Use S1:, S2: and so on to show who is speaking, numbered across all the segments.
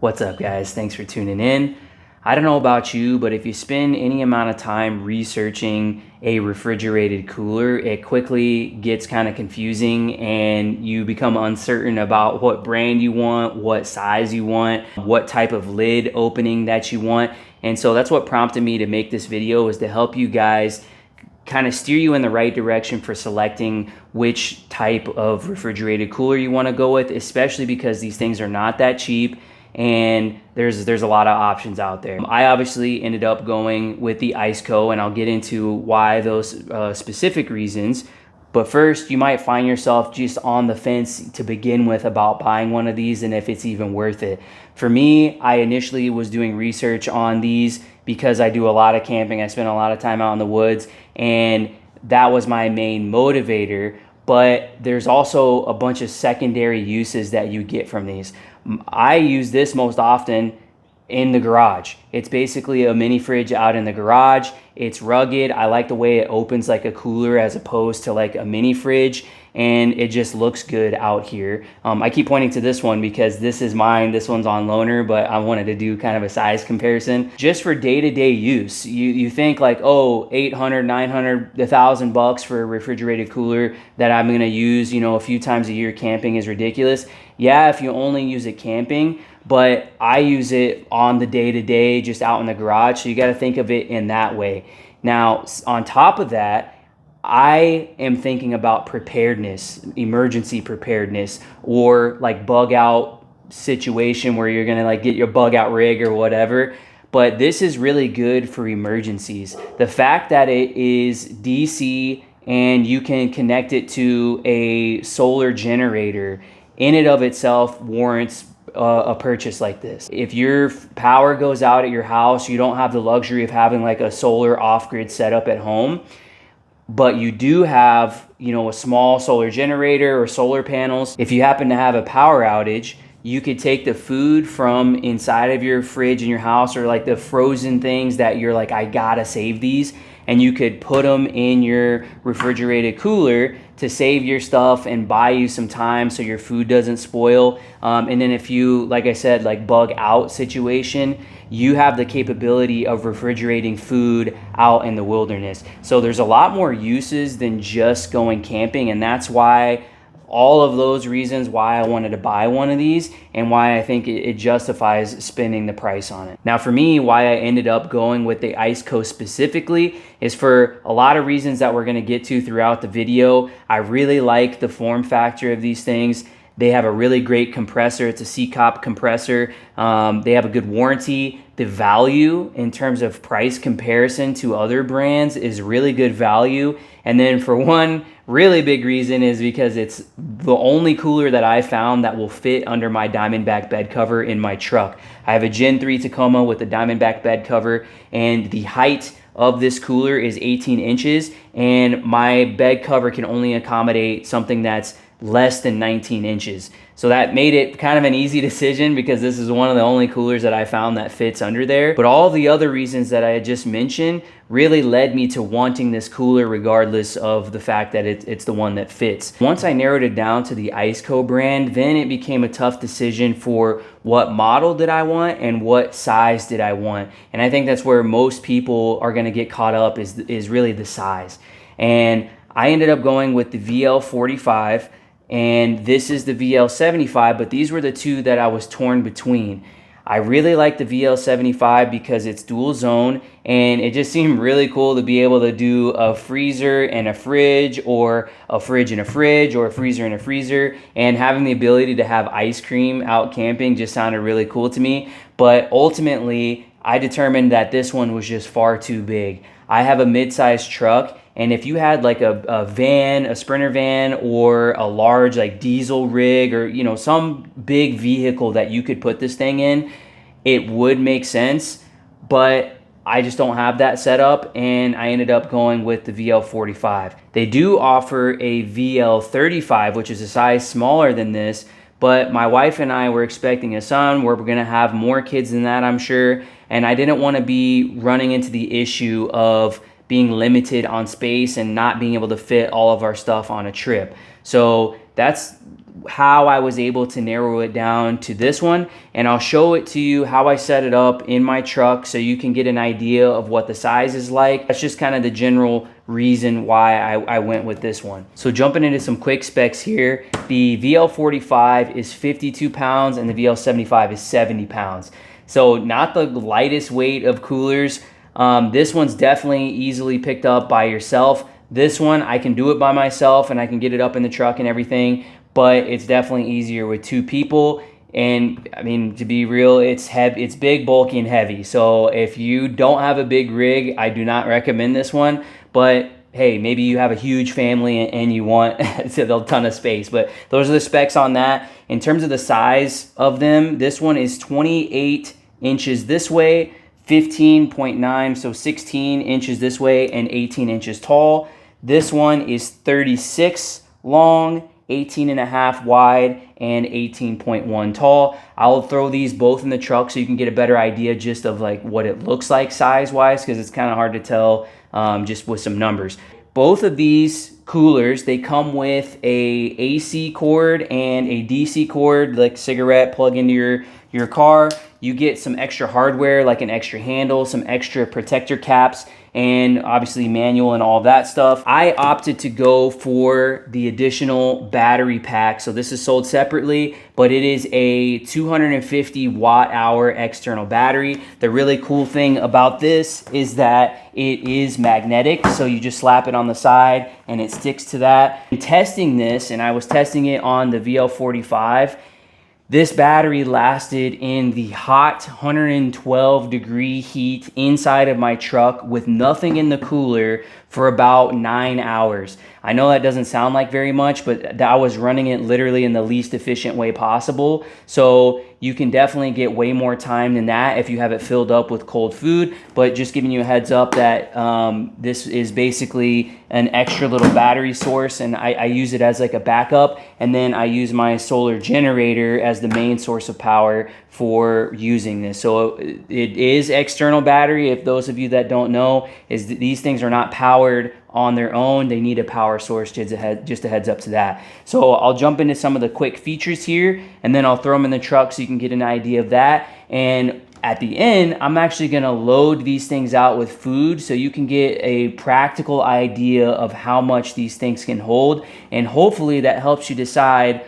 S1: What's up, guys? Thanks for tuning in. I don't know about you, but if you spend any amount of time researching a refrigerated cooler, it quickly gets kind of confusing and you become uncertain about what brand you want, what size you want, what type of lid opening that you want. And so that's what prompted me to make this video, is to help you guys kind of steer you in the right direction for selecting which type of refrigerated cooler you want to go with, especially because these things are not that cheap and there's a lot of options out there. I obviously ended up going with the ICECO, and I'll get into why those specific reasons. But first, you might find yourself just on the fence to begin with about buying one of these and if it's even worth it. For me, I initially was doing research on these because I do a lot of camping. I spend a lot of time out in the woods, and that was my main motivator. But there's also a bunch of secondary uses that you get from these. I use this most often in the garage. It's basically a mini fridge out in the garage. It's rugged. I like the way it opens like a cooler as opposed to like a mini fridge, and it just looks good out here. I keep pointing to this one because this is mine. This one's on loaner, but I wanted to do kind of a size comparison. Just for day-to-day use, you think like, oh, 800, 900, $1,000 for a refrigerated cooler that I'm gonna use, a few times a year camping is ridiculous. Yeah, if you only use it camping, but I use it on the day-to-day, just out in the garage, so you got to think of it in that way. Now, on top of that, I am thinking about preparedness, emergency preparedness, or like bug out situation where you're gonna like get your bug out rig or whatever. But this is really good for emergencies. The fact that it is DC and you can connect it to a solar generator in and of itself warrants a purchase like this. If your power goes out at your house, you don't have the luxury of having like a solar off-grid setup at home, but you do have, a small solar generator or solar panels. If you happen to have a power outage, you could take the food from inside of your fridge in your house, or like the frozen things that you're like, I gotta save these, and you could put them in your refrigerated cooler to save your stuff and buy you some time so your food doesn't spoil. And then if you, like I said, like bug out situation, you have the capability of refrigerating food out in the wilderness. So there's a lot more uses than just going camping, and that's why all of those reasons why I wanted to buy one of these and why I think it justifies spending the price on it. Now for me, why I ended up going with the ICECO specifically is for a lot of reasons that we're gonna get to throughout the video. I really like the form factor of these things. They have a really great compressor. It's a CCOP compressor. They have a good warranty. The value in terms of price comparison to other brands is really good value. And then for one really big reason is because it's the only cooler that I found that will fit under my Diamondback bed cover in my truck. I have a Gen 3 Tacoma with the Diamondback bed cover, and the height of this cooler is 18 inches, and my bed cover can only accommodate something that's less than 19 inches. So that made it kind of an easy decision because this is one of the only coolers that I found that fits under there. But all the other reasons that I had just mentioned really led me to wanting this cooler regardless of the fact that it's the one that fits. Once I narrowed it down to the ICECO brand, then it became a tough decision for what model did I want and what size did I want. And I think that's where most people are gonna get caught up is really the size. And I ended up going with the VL45, and this is the VL75, but these were the two that I was torn between. I really like the VL75 because it's dual zone, and it just seemed really cool to be able to do a freezer and a fridge, or a fridge and a fridge, or a freezer and a freezer, and having the ability to have ice cream out camping just sounded really cool to me. But ultimately, I determined that this one was just far too big. I have a mid-sized truck, and if you had like a van, a Sprinter van, or a large like diesel rig, or some big vehicle that you could put this thing in, it would make sense. But I just don't have that setup, and I ended up going with the VL45. They do offer a VL35, which is a size smaller than this, but my wife and I were expecting a son. We're gonna have more kids than that, I'm sure, and I didn't want to be running into the issue of being limited on space and not being able to fit all of our stuff on a trip. So that's how I was able to narrow it down to this one, and I'll show it to you how I set it up in my truck so you can get an idea of what the size is like. That's just kind of the general reason why I went with this one. So jumping into some quick specs here, the VL45 is 52 pounds and the VL75 is 70 pounds. So not the lightest weight of coolers. This one's definitely easily picked up by yourself. This one, I can do it by myself and I can get it up in the truck and everything, but it's definitely easier with two people. And I mean, to be real, it's heavy, it's big, bulky, and heavy. So if you don't have a big rig, I do not recommend this one. But hey, maybe you have a huge family and you want a ton of space. But those are the specs on that. In terms of the size of them, this one is 28 inches this way, 15.9, so 16 inches this way, and 18 inches tall. This one is 36 long, 18.5 wide, and 18.1 tall. I'll throw these both in the truck so you can get a better idea just of like what it looks like size-wise, because it's kind of hard to tell just with some numbers. Both of these coolers, they come with a AC cord and a DC cord, like cigarette plug into your car. You get some extra hardware, like an extra handle, some extra protector caps, and obviously manual and all that stuff. I opted to go for the additional battery pack. So this is sold separately, but it is a 250 watt hour external battery. The really cool thing about this is that it is magnetic. So you just slap it on the side and it sticks to that. In testing this, and I was testing it on the VL45, this battery lasted in the hot 112 degree heat inside of my truck with nothing in the cooler for about 9 hours. I know that doesn't sound like very much, but I was running it literally in the least efficient way possible. So you can definitely get way more time than that if you have it filled up with cold food. But just giving you a heads up that this is basically an extra little battery source, and I use it as like a backup, and then I use my solar generator as the main source of power for using this. So it is external battery. If those of you that don't know, is these things are not powered on their own. They need a power source. Just a heads up to that. So I'll jump into some of the quick features here, and then I'll throw them in the truck so you can get an idea of that. And at the end, I'm actually going to load these things out with food so you can get a practical idea of how much these things can hold. And hopefully that helps you decide,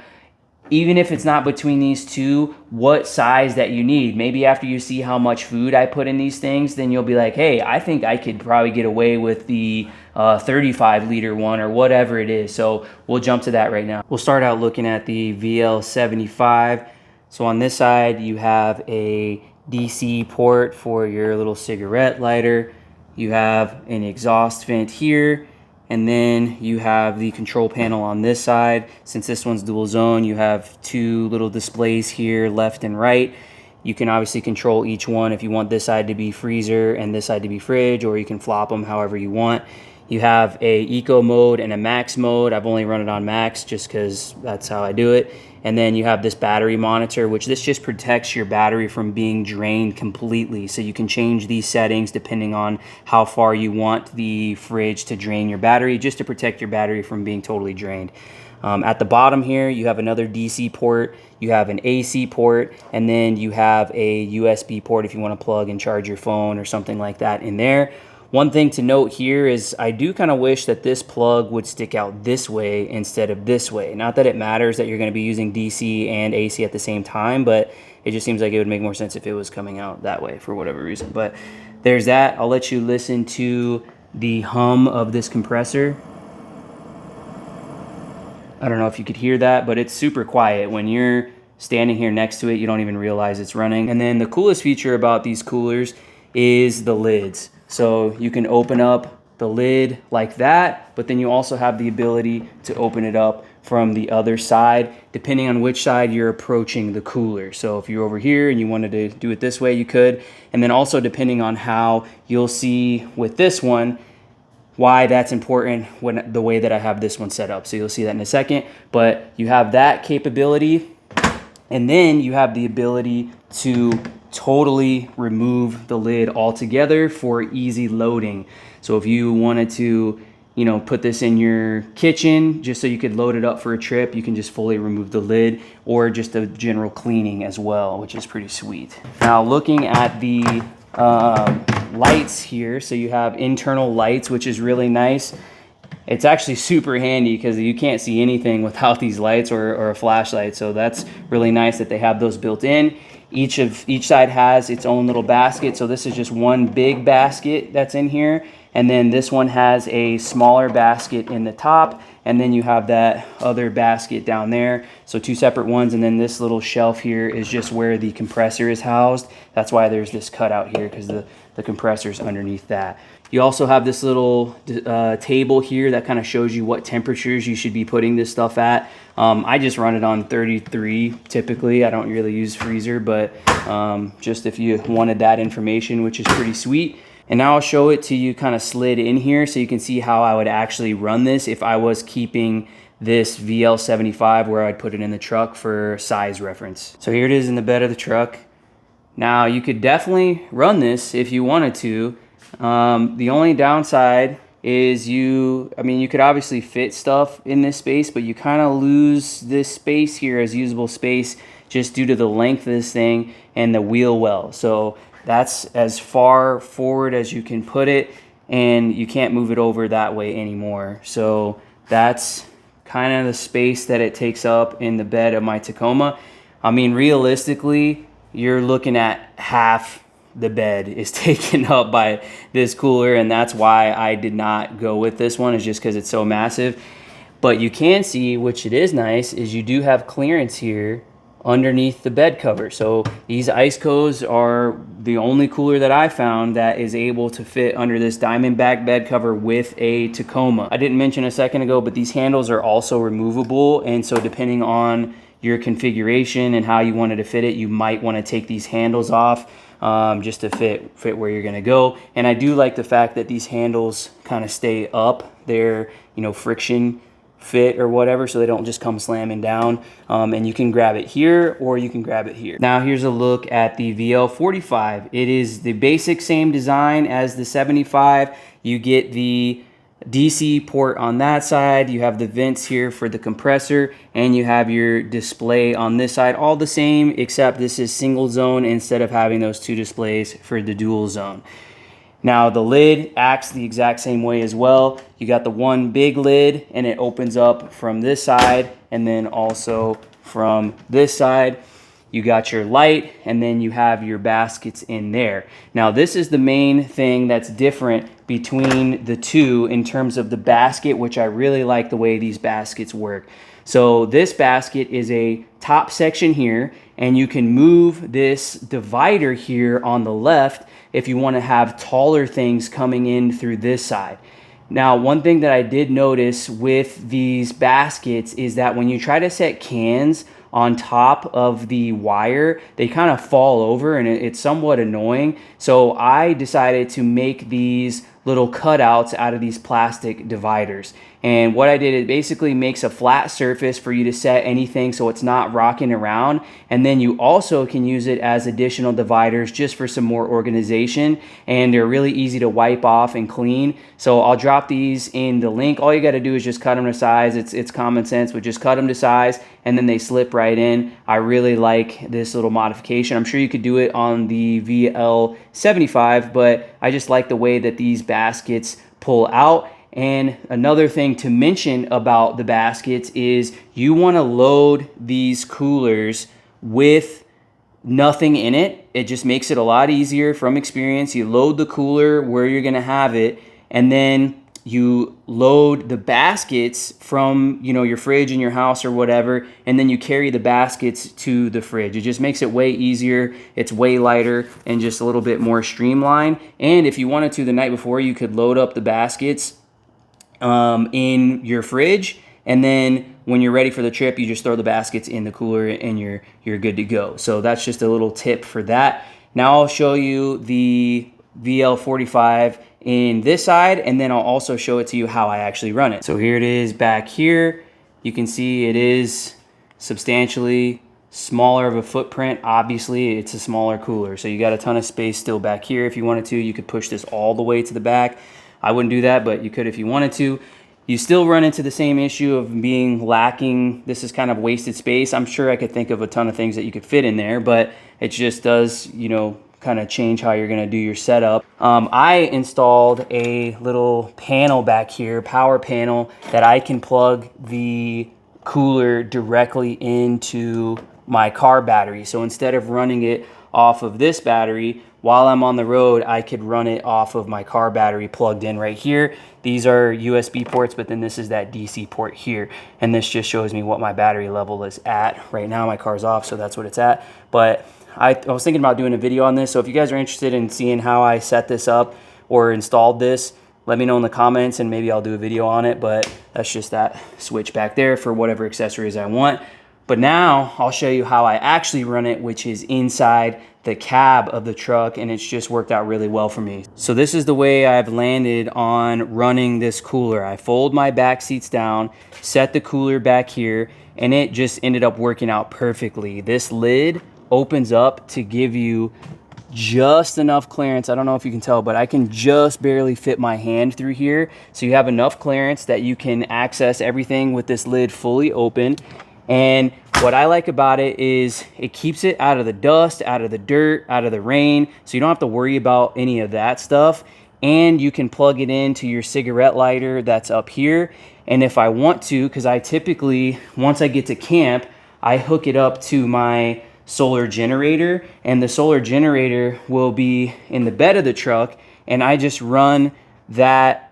S1: even if it's not between these two, what size that you need. Maybe after you see how much food I put in these things, then you'll be like, hey, I think I could probably get away with the 35 liter one or whatever it is. So we'll jump to that right now. We'll start out looking at the VL75. So on this side, you have a DC port for your little cigarette lighter. You have an exhaust vent here. And then you have the control panel on this side. Since this one's dual zone, you have two little displays here, left and right. You can obviously control each one if you want this side to be freezer and this side to be fridge, or you can flop them however you want. You have a eco mode and a max mode. I've only run it on max just because that's how I do it. And then you have this battery monitor, which this just protects your battery from being drained completely. So you can change these settings depending on how far you want the fridge to drain your battery, just to protect your battery from being totally drained. At the bottom here, you have another DC port, you have an AC port, and then you have a USB port if you want to plug and charge your phone or something like that in there. One thing to note here is I do kind of wish that this plug would stick out this way instead of this way. Not that it matters that you're going to be using DC and AC at the same time, but it just seems like it would make more sense if it was coming out that way for whatever reason. But there's that. I'll let you listen to the hum of this compressor. I don't know if you could hear that, but it's super quiet. When you're standing here next to it, you don't even realize it's running. And then the coolest feature about these coolers is the lids. So you can open up the lid like that, but then you also have the ability to open it up from the other side, depending on which side you're approaching the cooler. So if you're over here and you wanted to do it this way, you could. And then also depending on how, you'll see with this one, why that's important when the way that I have this one set up. So you'll see that in a second, but you have that capability, and then you have the ability to totally remove the lid altogether for easy loading. So if you wanted to you know, put this in your kitchen just so you could load it up for a trip. You can just fully remove the lid, or just a general cleaning as well, which is pretty sweet. Now looking at the lights here, so you have internal lights, which is really nice. It's actually super handy because you can't see anything without these lights or a flashlight. So that's really nice that they have those built in. Each side has its own little basket. So this is just one big basket that's in here. And then this one has a smaller basket in the top. And then you have that other basket down there. So two separate ones. And then this little shelf here is just where the compressor is housed. That's why there's this cutout here, because the compressor's underneath that. You also have this little table here that kind of shows you what temperatures you should be putting this stuff at. I just run it on 33 typically. I don't really use freezer, but just if you wanted that information, which is pretty sweet. And now I'll show it to you kind of slid in here so you can see how I would actually run this if I was keeping this VL75, where I'd put it in the truck for size reference. So here it is in the bed of the truck. Now you could definitely run this if you wanted to. The only downside is you could obviously fit stuff in this space, but you kind of lose this space here as usable space just due to the length of this thing and the wheel well. So that's as far forward as you can put it, and you can't move it over that way anymore. So that's kind of the space that it takes up in the bed of my Tacoma. I mean, realistically, you're looking at half the bed is taken up by this cooler, and that's why I did not go with this one, is just because it's so massive. But you can see, which it is nice, is you do have clearance here underneath the bed cover. So these ICECOs are the only cooler that I found that is able to fit under this Diamondback bed cover with a Tacoma. I didn't mention a second ago, but these handles are also removable, and so depending on your configuration and how you wanted to fit it, you might want to take these handles off just to fit where you're going to go. And I do like the fact that these handles kind of stay up. They're, you know, friction fit or whatever, so they don't just come slamming down. And you can grab it here or you can grab it here. Now here's a look at the VL45. It is the basic same design as the 75. You get the DC port on that side, you have the vents here for the compressor, and you have your display on this side, all the same, except this is single zone instead of having those two displays for the dual zone. Now the lid acts the exact same way as well. You got the one big lid, and it opens up from this side and then also from this side. You got your light, and then you have your baskets in there. Now this is the main thing that's different between the two in terms of the basket, which I really like the way these baskets work. So this basket is a top section here, and you can move this divider here on the left if you want to have taller things coming in through this side. Now, one thing that I did notice with these baskets is that when you try to set cans on top of the wire, they kind of fall over, and it's somewhat annoying. So I decided to make these little cutouts out of these plastic dividers. And what I did, it basically makes a flat surface for you to set anything so it's not rocking around. And then you also can use it as additional dividers just for some more organization. And they're really easy to wipe off and clean. So I'll drop these in the link. All you got to do is just cut them to size. It's common sense, but just cut them to size and then they slip right in. I really like this little modification. I'm sure you could do it on the VL75, but I just like the way that these baskets pull out. And another thing to mention about the baskets is you want to load these coolers with nothing in it. It just makes it a lot easier from experience. You load the cooler where you're going to have it, and then you load the baskets from, you know, your fridge in your house or whatever, and then you carry the baskets to the fridge. It just makes it way easier. It's way lighter and just a little bit more streamlined. And if you wanted to, the night before, you could load up the baskets in your fridge, and then when you're ready for the trip, you just throw the baskets in the cooler and you're good to go. So that's just a little tip for that. Now I'll show you the VL45 in this side, and then I'll also show it to you how I actually run it. So here it is back here. You can see it is substantially smaller of a footprint. Obviously, it's a smaller cooler, so you got a ton of space still back here. If you wanted to, you could push this all the way to the back. I wouldn't do that, but you could if you wanted to. You still run into the same issue of being lacking. This is kind of wasted space. I'm sure I could think of a ton of things that you could fit in there, but it just does, you know, kind of change how you're gonna do your setup. I installed a little panel back here, power panel, that I can plug the cooler directly into my car battery. So instead of running it off of this battery, while I'm on the road, I could run it off of my car battery plugged in right here. These are USB ports, but then this is that DC port here. And this just shows me what my battery level is at. Right now my car's off, so that's what it's at. But I was thinking about doing a video on this. So if you guys are interested in seeing how I set this up or installed this, let me know in the comments and maybe I'll do a video on it. But that's just that switch back there for whatever accessories I want. But now I'll show you how I actually run it, which is inside the cab of the truck, and it's just worked out really well for me. So this is the way I've landed on running this cooler. I fold my back seats down, set the cooler back here, and it just ended up working out perfectly. This lid opens up to give you just enough clearance. I don't know if you can tell, but I can just barely fit my hand through here. So you have enough clearance that you can access everything with this lid fully open. And what I like about it is it keeps it out of the dust, out of the dirt, out of the rain. So you don't have to worry about any of that stuff. And you can plug it into your cigarette lighter that's up here. And if I want to, because I typically, once I get to camp, I hook it up to my solar generator, and the solar generator will be in the bed of the truck, and I just run that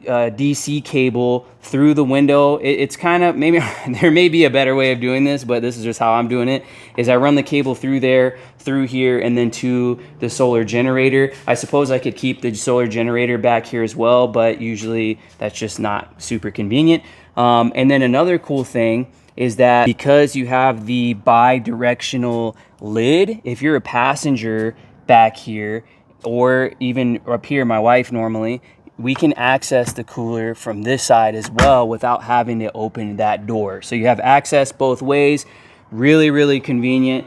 S1: DC cable through the window. It's kind of, maybe there may be a better way of doing this, but this is just how I'm doing it, is I run the cable through there, through here, and then to the solar generator. I suppose I could keep the solar generator back here as well, but usually that's just not super convenient. And then another cool thing is that because you have the bi-directional lid, if you're a passenger back here, or even up here, my wife normally, we can access the cooler from this side as well without having to open that door. So you have access both ways, really, really convenient.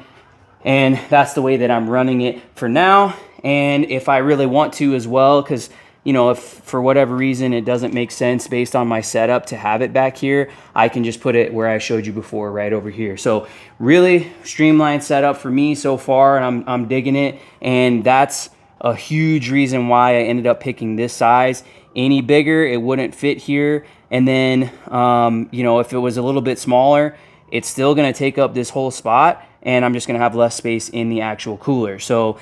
S1: And that's the way that I'm running it for now. And if I really want to as well, because you know, if for whatever reason it doesn't make sense based on my setup to have it back here, I can just put it where I showed you before, right over here. So really streamlined setup for me so far, and I'm digging it. And that's a huge reason why I ended up picking this size. Any bigger, it wouldn't fit here. And then, you know, if it was a little bit smaller, it's still gonna take up this whole spot, and I'm just gonna have less space in the actual cooler. So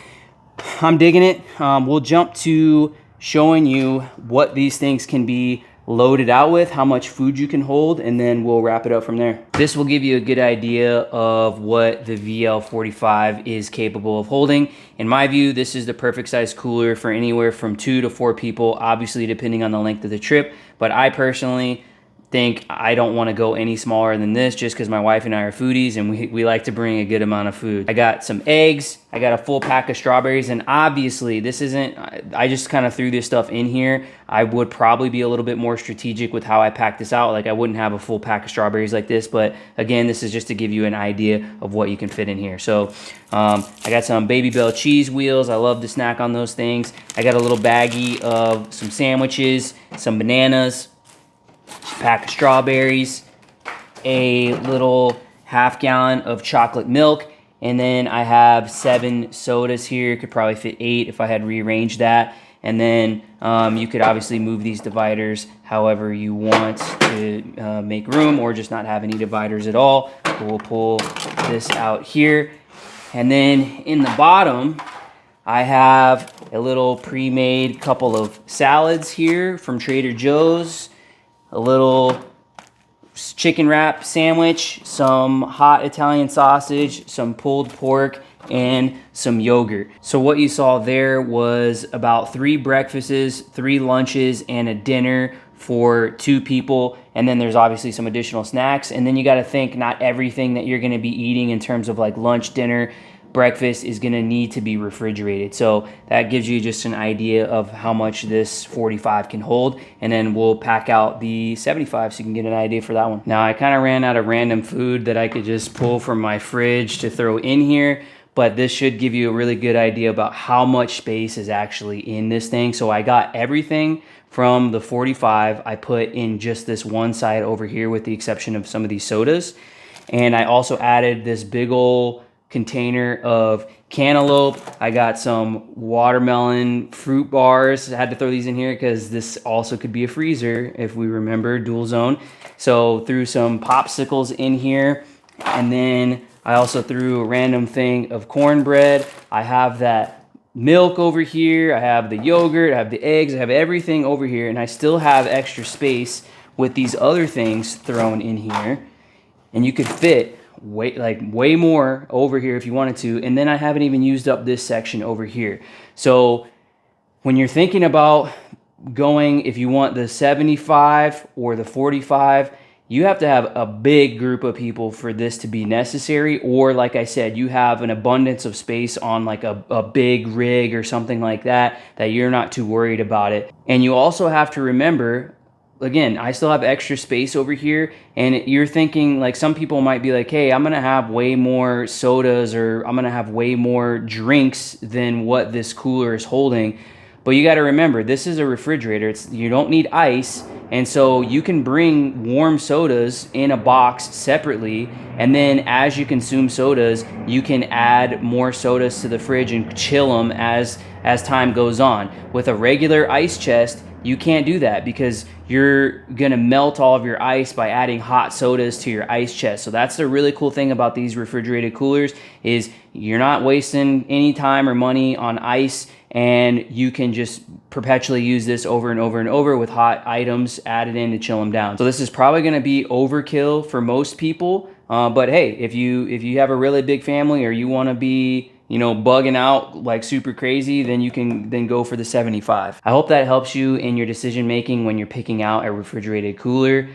S1: I'm digging it. We'll jump to showing you what these things can be loaded out with, how much food you can hold, and then we'll wrap it up from there. This will give you a good idea of what the VL45 is capable of holding. In my view, this is the perfect size cooler for anywhere from 2 to 4 people, obviously depending on the length of the trip. But I personally think I don't want to go any smaller than this, just because my wife and I are foodies and we like to bring a good amount of food. I got some eggs, I got a full pack of strawberries, and obviously this isn't, I just kind of threw this stuff in here. I would probably be a little bit more strategic with how I pack this out. Like, I wouldn't have a full pack of strawberries like this, but again, this is just to give you an idea of what you can fit in here. So I got some Baby Bell cheese wheels. I love to snack on those things. I got a little baggie of some sandwiches, some bananas, pack of strawberries, a little half-gallon of chocolate milk, and then I have 7 sodas here. Could probably fit 8 if I had rearranged that. And then you could obviously move these dividers however you want to make room, or just not have any dividers at all. So we'll pull this out here. And then in the bottom, I have a little pre-made couple of salads here from Trader Joe's, a little chicken wrap sandwich, some hot Italian sausage, some pulled pork, and some yogurt. So what you saw there was about 3 breakfasts, 3 lunches, and a dinner for 2 people. And then there's obviously some additional snacks. And then you got to think, not everything that you're going to be eating in terms of like lunch, dinner, breakfast is going to need to be refrigerated. So that gives you just an idea of how much this 45 can hold. And then we'll pack out the 75 so you can get an idea for that one. Now I kind of ran out of random food that I could just pull from my fridge to throw in here, but this should give you a really good idea about how much space is actually in this thing. So I got everything from the 45 I put in just this one side over here, with the exception of some of these sodas. And I also added this big old container of cantaloupe. I got some watermelon fruit bars. I had to throw these in here because this also could be a freezer if we remember, dual zone. So threw some popsicles in here, and then I also threw a random thing of cornbread. I have that milk over here, I have the yogurt, I have the eggs, I have everything over here, and I still have extra space with these other things thrown in here. And you could fit way more over here if you wanted to. And then I haven't even used up this section over here. So when you're thinking about going, if you want the 75 or the 45, you have to have a big group of people for this to be necessary. Or like I said, you have an abundance of space on like a big rig or something like that, that you're not too worried about it. And you also have to remember, again, I still have extra space over here, and you're thinking, like, some people might be like, hey, I'm gonna have way more sodas, or I'm gonna have way more drinks than what this cooler is holding. But you got to remember, this is a refrigerator. You don't need ice, and so you can bring warm sodas in a box separately, and then as you consume sodas, you can add more sodas to the fridge and chill them as time goes on. With a regular ice chest, you can't do that because you're gonna melt all of your ice by adding hot sodas to your ice chest. So that's the really cool thing about these refrigerated coolers, is you're not wasting any time or money on ice, and you can just perpetually use this over and over and over with hot items added in to chill them down. So this is probably gonna be overkill for most people, but hey, if you have a really big family, or you wanna be, you know, bugging out like super crazy, then you can then go for the 75. I hope that helps you in your decision making when you're picking out a refrigerated cooler.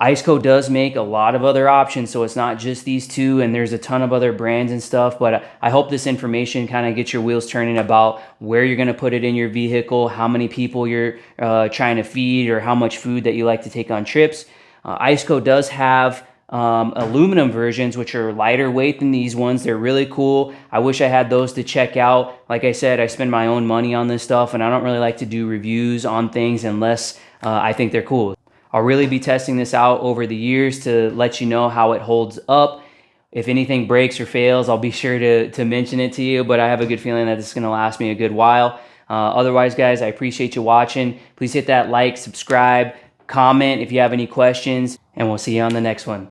S1: ICECO does make a lot of other options, so it's not just these two, and there's a ton of other brands and stuff, but I hope this information kind of gets your wheels turning about where you're going to put it in your vehicle, how many people you're trying to feed, or how much food that you like to take on trips. ICECO does have aluminum versions, which are lighter weight than these ones. They're really cool. I wish I had those to check out. Like I said, I spend my own money on this stuff, and I don't really like to do reviews on things unless I think they're cool. I'll really be testing this out over the years to let you know how it holds up. If anything breaks or fails, I'll be sure to mention it to you, but I have a good feeling that this is going to last me a good while. Otherwise, guys, I appreciate you watching. Please hit that like, subscribe, comment if you have any questions, and we'll see you on the next one.